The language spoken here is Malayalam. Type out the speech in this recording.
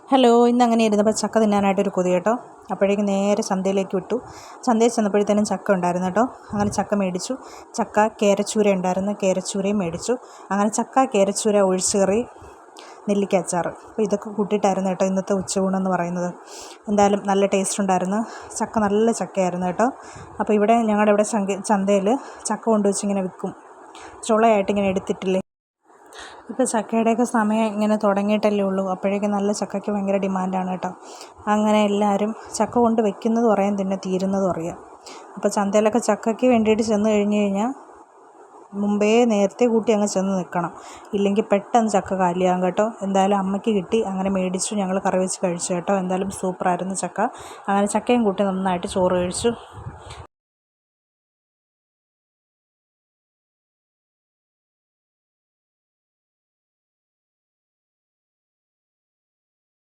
ഹലോ, ഇന്ന് അങ്ങനെ ഇരുന്നപ്പോൾ ചക്ക തിന്നാനായിട്ടൊരു കൊതി കേട്ടോ. അപ്പോഴേക്കും നേരെ ചന്തയിലേക്ക് വിട്ടു. ചന്തയിൽ ചെന്നപ്പോഴത്തേനും ചക്ക ഉണ്ടായിരുന്നു കേട്ടോ. അങ്ങനെ ചക്ക മേടിച്ചു. ചക്ക കേരച്ചൂര ഉണ്ടായിരുന്നു, കേരച്ചൂരയും മേടിച്ചു. അങ്ങനെ ചക്ക കേരച്ചൂര ഒഴിച്ചുകറി, നെല്ലിക്ക അച്ചാർ. അപ്പോൾ ഇതൊക്കെ കൂട്ടിയിട്ടായിരുന്നു കേട്ടോ ഇന്നത്തെ ഉച്ചയൂണെന്ന് പറയുന്നത്. എന്തായാലും നല്ല ടേസ്റ്റ് ഉണ്ടായിരുന്നു. ചക്ക നല്ല ചക്കയായിരുന്നു കേട്ടോ. അപ്പോൾ ഇവിടെ ഞങ്ങളുടെ ഇവിടെ ചന്തയിൽ ചക്ക കൊണ്ടുവച്ച് ഇങ്ങനെ വിൽക്കും. ചുളയായിട്ട് ഇങ്ങനെ എടുത്തിട്ടില്ലേ. ഇപ്പോൾ ചക്കയുടെയൊക്കെ സമയം ഇങ്ങനെ തുടങ്ങിയിട്ടല്ലേ ഉള്ളൂ. അപ്പോഴേക്കും നല്ല ചക്കയ്ക്ക് ഭയങ്കര ഡിമാൻഡാണ് കേട്ടോ. അങ്ങനെ എല്ലാവരും ചക്ക കൊണ്ട് വെക്കുന്നതും അറിയാം, പിന്നെ തീരുന്നതും അറിയാം. അപ്പോൾ ചന്തയിലൊക്കെ ചക്കയ്ക്ക് വേണ്ടിയിട്ട് ചെന്ന് കഴിഞ്ഞ് കഴിഞ്ഞാൽ മുമ്പേ നേരത്തെ കൂട്ടി അങ്ങ് ചെന്ന് നിൽക്കണം. ഇല്ലെങ്കിൽ പെട്ടെന്ന് ചക്ക കാലിയാകും കേട്ടോ. എന്തായാലും അമ്മയ്ക്ക് കിട്ടി, അങ്ങനെ മേടിച്ചു, ഞങ്ങൾ കറി വെച്ച് കഴിച്ചു കേട്ടോ. എന്തായാലും സൂപ്പറായിരുന്നു ചക്ക. അങ്ങനെ ചക്കയും കൂട്ടി നന്നായിട്ട് ചോറ് കഴിച്ചു.